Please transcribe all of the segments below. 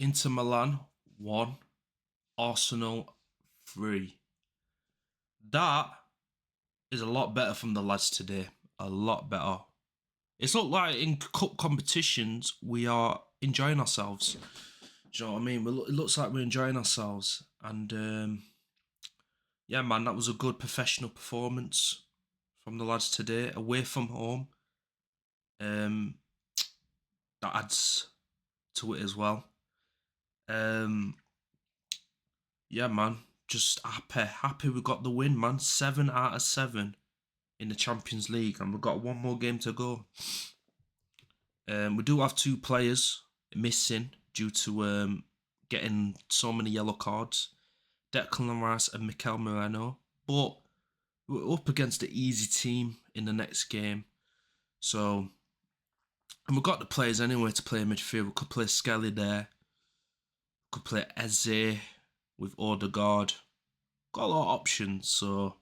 Inter Milan 1, Arsenal 3. That is a lot better from the lads today. A lot better. It's not like in cup competitions we are enjoying ourselves. Do you know what I mean? It looks like we're enjoying ourselves. And yeah, man, that was a good professional performance from the lads today. Away from home. That adds to it as well. Yeah, man, just happy we got the win, man. 7 out of 7 in the Champions League, and we've got one more game to go. We do have 2 players missing due to getting so many yellow cards. Declan Rice and Mikel Moreno. But we're up against an easy team in the next game. So, and we've got the players anyway to play midfield. We could play Skelly there. We could play Eze with Odegaard. Got a lot of options, so.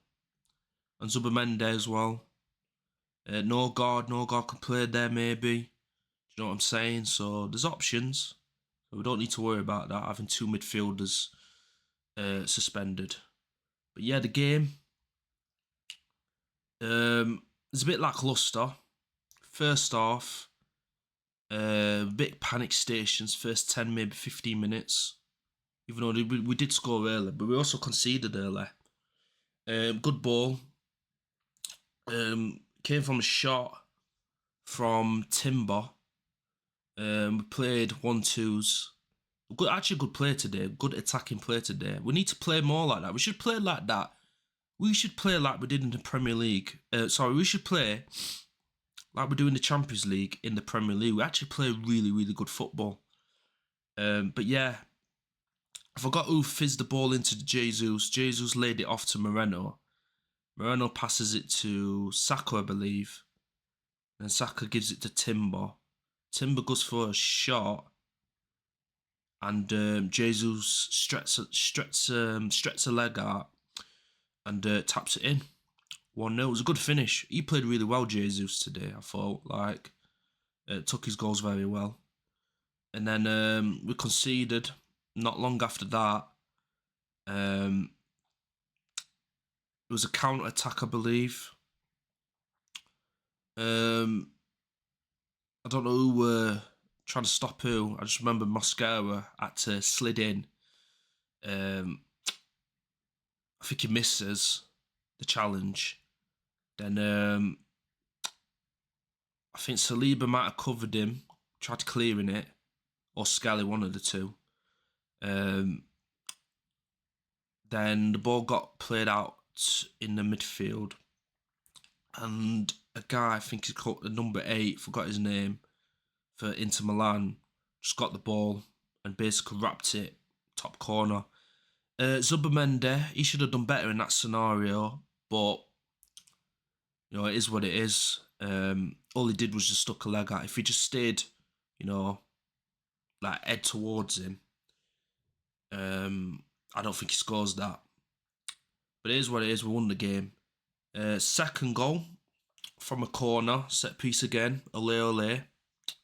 And Zubimendi as well. Norgard could play there maybe. Do you know what I'm saying? So there's options. So we don't need to worry about that, having 2 midfielders suspended. But yeah, the game is a bit lacklustre. First half, bit panic stations, first 10, maybe 15 minutes. Even though we did score early, but we also conceded early. Good ball. Came from a shot from Timber. We played 1-2s. Good play today. Good attacking play today. We need to play more like that. We should play like that. We should play like we did in the Premier League. We should play like we do in the Champions League in the Premier League. We actually play really, really good football. But yeah, I forgot who fizzed the ball into Jesus. Jesus laid it off to Moreno. Moreno passes it to Saka, I believe. And Saka gives it to Timber. Timber goes for a shot. And Jesus stretches a leg out and taps it in. 1-0. It was a good finish. He played really well, Jesus, today, I thought. Took his goals very well. And then we conceded not long after that. It was a counter-attack, I believe. I don't know who were trying to stop who. I just remember Mosquera had to slid in. I think he misses the challenge. Then I think Saliba might have covered him, tried clearing it, or Skelly, one of the two. Then the ball got played out in the midfield, and a guy, I think he's called number 8, forgot his name, for Inter Milan, just got the ball and basically wrapped it top corner. Zubimendi, he should have done better in that scenario, but you know, it is what it is. All he did was just stuck a leg out. If he just stayed, you know, like head towards him, I don't think he scores that. But it is what it is. We won the game. Second goal from a corner, set piece again. Ole ole,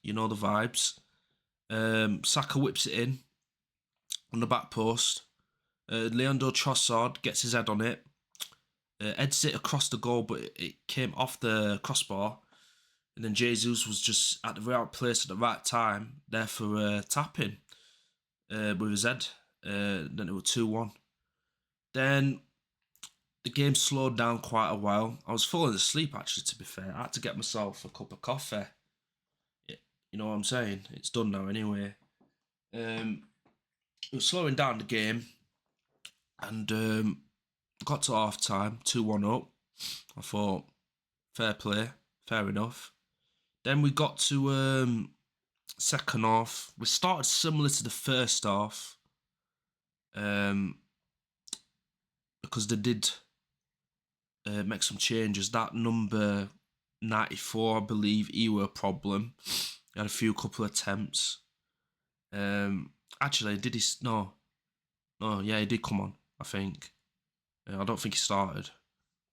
you know the vibes. Saka whips it in on the back post. Leandro Trossard gets his head on it. Heads it across the goal, but it came off the crossbar. And then Jesus was just at the right place at the right time, there for tapping with his head. Then it was 2-1. Then the game slowed down quite a while. I was falling asleep, actually, to be fair. I had to get myself a cup of coffee. You know what I'm saying? It's done now anyway. It was slowing down the game. And got to half time, 2-1 up. I thought, fair play, fair enough. Then we got to second half. We started similar to the first half. Because they did make some changes. That number 94, I believe, he were a problem. He had a couple of attempts. Actually, did he? No, yeah, he did come on, I think. I don't think he started.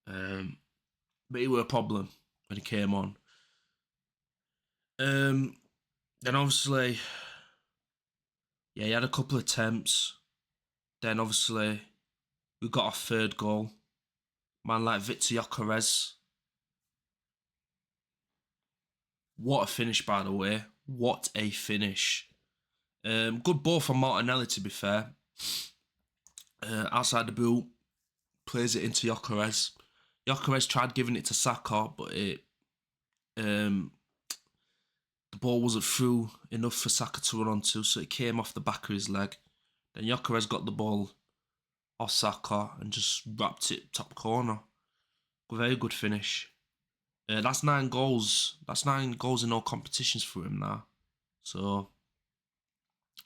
But he were a problem when he came on. Then obviously Yeah, he had a couple of attempts. Then obviously we got our third goal. Man like Victor Gyökeres. What a finish, by the way. What a finish. Good ball from Martinelli, to be fair. Outside the boot, plays it into Gyökeres. Gyökeres tried giving it to Saka, but the ball wasn't through enough for Saka to run onto, so it came off the back of his leg. Then Gyökeres got the ball off Saka and just wrapped it top corner. Very good finish. That's 9 goals. That's 9 goals in all competitions for him now. So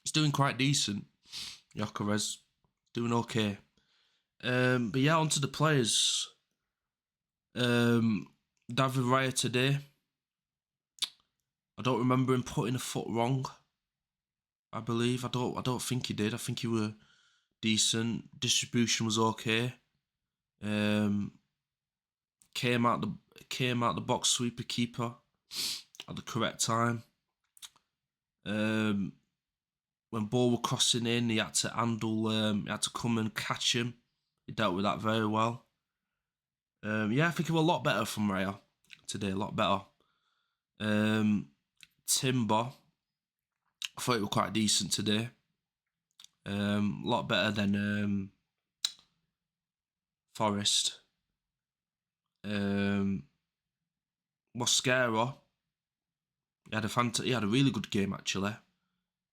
he's doing quite decent. Gyökeres doing okay. But yeah, on to the players. David Raya today. I don't remember him putting a foot wrong. I believe. I don't think he did. I think he were decent. Distribution was okay. Came out the box sweeper keeper at the correct time. When ball were crossing in, he had to handle. He had to come and catch him. He dealt with that very well. Yeah, I think it was a lot better from Raya today. A lot better. Timber, I thought it was quite decent today. A lot better than Forest. Mosquera, he had a really good game actually.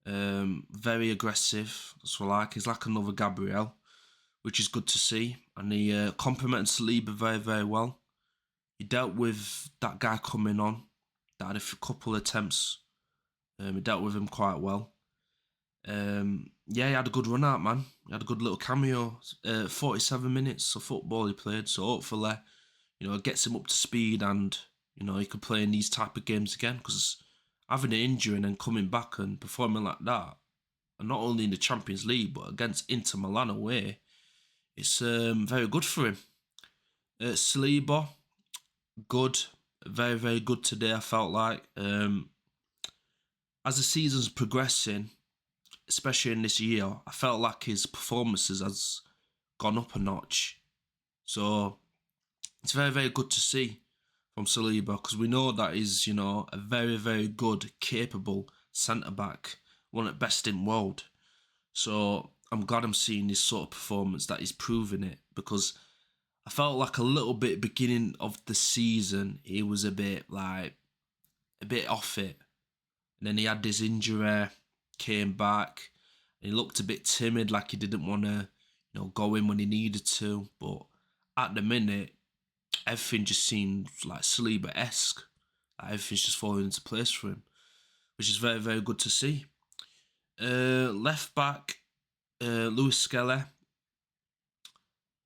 Very aggressive. That's what I like. He's like another Gabriel, which is good to see. And he complimented Saliba very, very well. He dealt with that guy coming on. That had a couple of attempts. He dealt with him quite well. Yeah, he had a good run out, man. He had a good little cameo. 47 minutes of football he played, so hopefully, it gets him up to speed and, he could play in these type of games again, because having an injury and then coming back and performing like that, and not only in the Champions League, but against Inter Milan away, it's very good for him. Saliba, good. Very, very good today, I felt like. As the season's progressing, especially in this year, I felt like his performances has gone up a notch. So it's very, very good to see from Saliba, because we know that he's, a very, very good, capable centre-back, one at best in world. So I'm glad I'm seeing this sort of performance, that he's proving it, because I felt like a little bit beginning of the season, he was a bit off it. And then he had this injury, came back, and he looked a bit timid, like he didn't want to, go in when he needed to. But at the minute, everything just seemed like Saliba-esque. Like everything's just falling into place for him, which is very, very good to see. Left back, Lewis Skelly.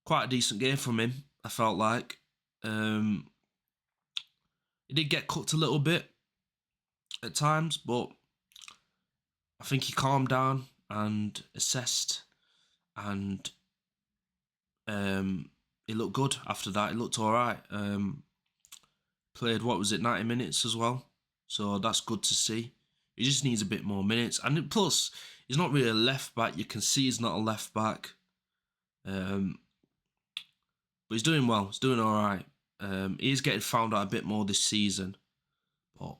Quite a decent game from him, I felt like. He did get cooked a little bit at times, but I think he calmed down and assessed, and he looked good after that. He looked alright. Played, 90 minutes as well, so that's good to see. He just needs a bit more minutes, and plus, he's not really a left back. You can see he's not a left back. But he's doing well. He's doing alright. He's getting found out a bit more this season, but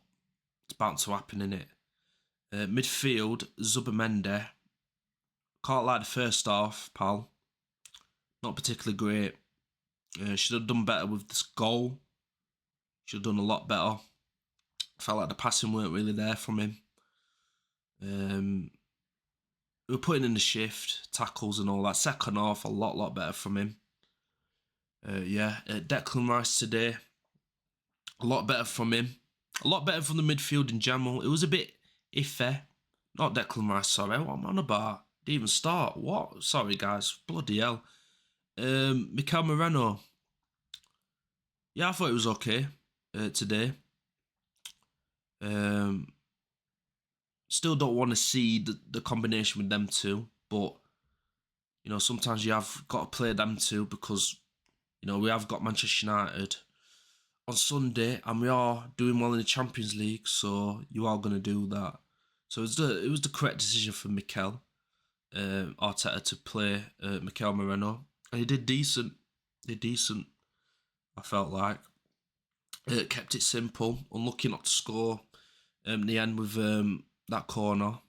it's bound to happen, innit? Midfield, Zubamendi. Can't like the first half, pal. Not particularly great. Should have done better with this goal. Should have done a lot better. Felt like the passing weren't really there from him. We were putting in the shift, tackles and all that. Second half, a lot better from him. Declan Rice today, a lot better from him. A lot better from the midfield in general. It was a bit iffy. Not Declan Rice, sorry. What am I on about? Didn't even start. What? Sorry, guys. Bloody hell. Mikel Moreno. Yeah, I thought it was okay today. Still don't want to see the combination with them two, but sometimes you have got to play them two, because we have got Manchester United on Sunday, and we are doing well in the Champions League, so you are going to do that. So it was the correct decision for Mikel Arteta to play Mikel Moreno, and he did decent. Did decent. I felt like kept it simple, unlucky not to score in the end with that corner.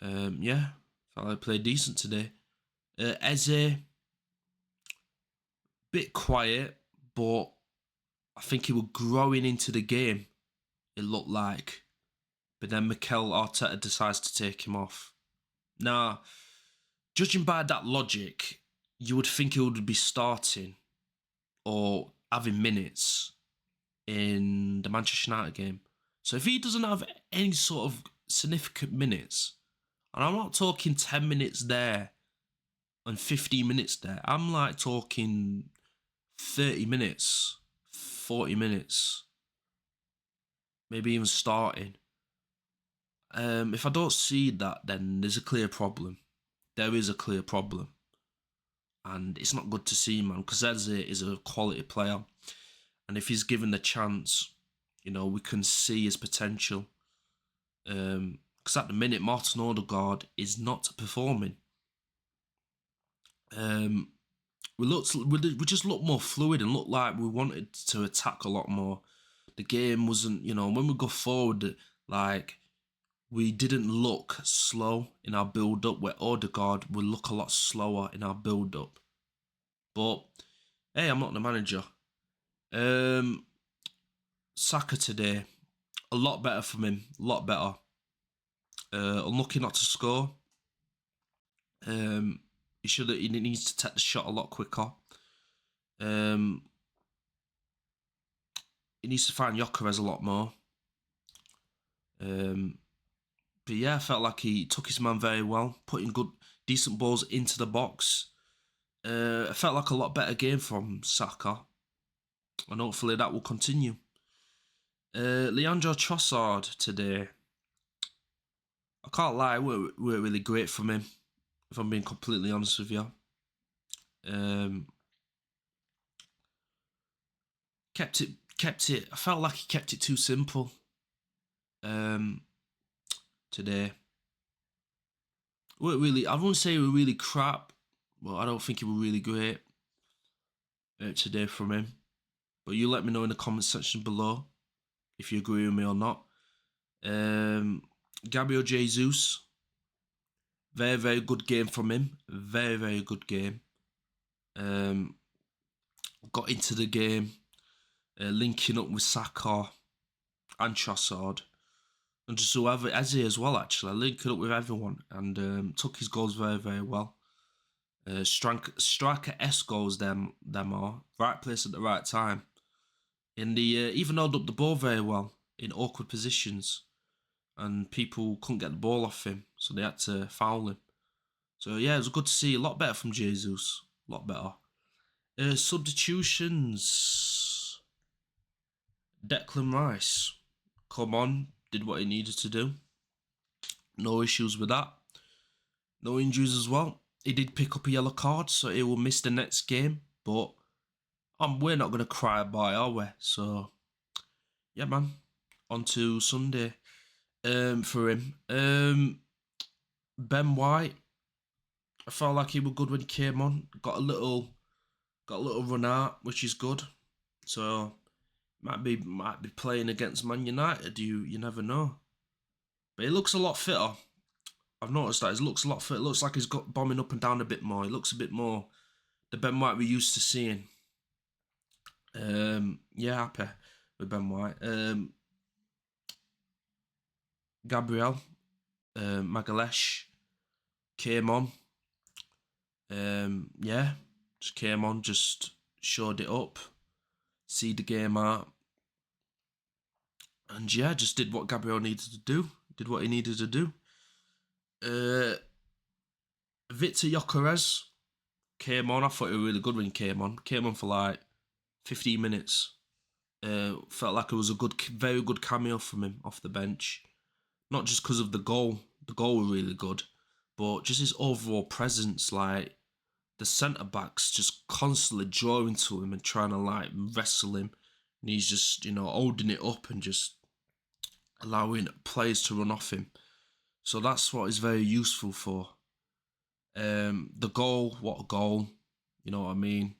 Yeah, felt like played decent today. Eze, bit quiet, but I think he was growing into the game. It looked like, but then Mikel Arteta decides to take him off. Now, judging by that logic, you would think he would be starting or having minutes in the Manchester United game. So if he doesn't have any sort of significant minutes, and I'm not talking 10 minutes there and 15 minutes there, I'm like talking 30 minutes, 40 minutes, maybe even starting. If I don't see that, then there's a clear problem. There is a clear problem. And it's not good to see, man, because Eze is a quality player. And if he's given the chance, we can see his potential. Because at the minute, Martin Odegaard is not performing. We just looked more fluid and looked like we wanted to attack a lot more. The game wasn't, when we go forward, like, we didn't look slow in our build-up, where Odegaard would look a lot slower in our build-up. But, hey, I'm not the manager. Saka today, a lot better from him, a lot better. Unlucky not to score. He needs to take the shot a lot quicker. He needs to find Gyökeres a lot more. But yeah, I felt like he took his man very well, putting decent balls into the box. I felt like a lot better game from Saka, and hopefully that will continue. Leandro Trossard today, I can't lie, we're really great from him, if I'm being completely honest with you. Kept it. I felt like he kept it too simple. Today, I wouldn't say we were really crap, but I don't think it was really great today from him. But you let me know in the comment section below if you agree with me or not. Gabriel Jesus, very, very good game from him. Very, very good game. Got into the game, linking up with Saka and Trossard, and just whoever, Eze as well, actually, linking up with everyone, and took his goals very, very well. Striker-esque goals, them are. Right place at the right time. Even held up the ball very well in awkward positions, and people couldn't get the ball off him, so they had to foul him. So yeah, it was good to see. A lot better from Jesus. A lot better. Substitutions. Declan Rice. Come on. Did what he needed to do. No issues with that. No injuries as well. He did pick up a yellow card, so he will miss the next game. But we're not going to cry about it, are we? So, yeah, man. On to Sunday for him. Ben White. I felt like he was good when he came on. Got a little run out, which is good. So might be playing against Man United. You never know. But he looks a lot fitter. I've noticed that he looks a lot fitter. It looks like he's got bombing up and down a bit more. He looks a bit more the Ben White we're used to seeing. Yeah, happy with Ben White. Gabriel Magalhaes came on. Yeah, just came on, just showed it up, see the game out, and yeah, just did what Gabriel needed to do. Did what he needed to do. Victor Gyökeres came on. I thought he was really good when he came on. Came on for like 15 minutes. Felt like it was a very good cameo from him off the bench. Not just because of the goal. The goal was really good, but just his overall presence. Like, the centre-backs just constantly drawing to him and trying to like wrestle him, and he's just holding it up and just allowing players to run off him. So that's what he's very useful for. The goal, what a goal. You know what I mean?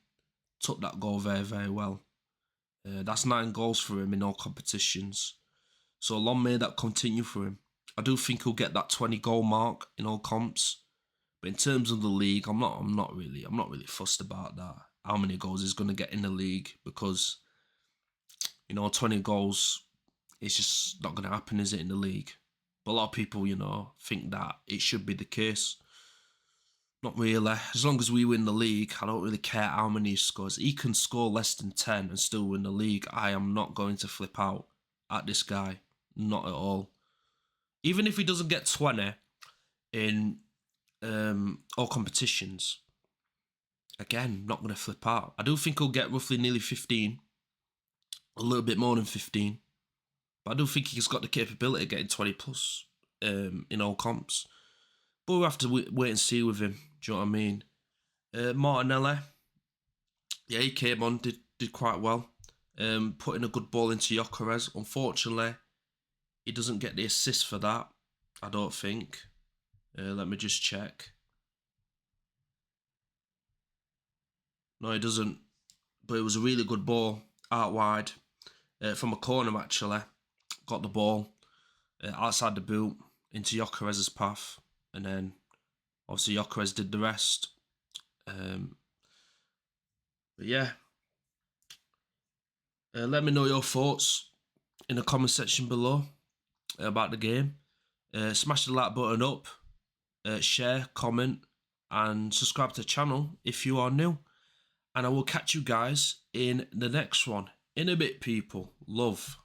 Took that goal very, very well. That's 9 goals for him in all competitions. So long may that continue for him. I do think he'll get that 20 goal mark in all comps. But in terms of the league, I'm not really fussed about that. How many goals he's going to get in the league, because 20 goals, it's just not going to happen, is it, in the league? But a lot of people, think that it should be the case. Not really. As long as we win the league, I don't really care how many he scores. He can score less than 10 and still win the league. I am not going to flip out at this guy. Not at all. Even if he doesn't get 20 in all competitions, again, not going to flip out. I do think he'll get roughly nearly 15. A little bit more than 15. But I do think he's got the capability of getting 20 plus in all comps. But we'll have to wait and see with him. Do you know what I mean? Martinelli, yeah, he came on, did quite well. Putting a good ball into Gyökeres. Unfortunately, he doesn't get the assist for that, I don't think. Let me just check. No, he doesn't. But it was a really good ball out wide from a corner, actually. Got the ball outside the boot into Gyökeres' path. And then, obviously, Gyökeres did the rest. But yeah. Let me know your thoughts in the comment section below about the game. Smash the like button up. Share, comment, and subscribe to the channel if you are new. And I will catch you guys in the next one. In a bit, people. Love.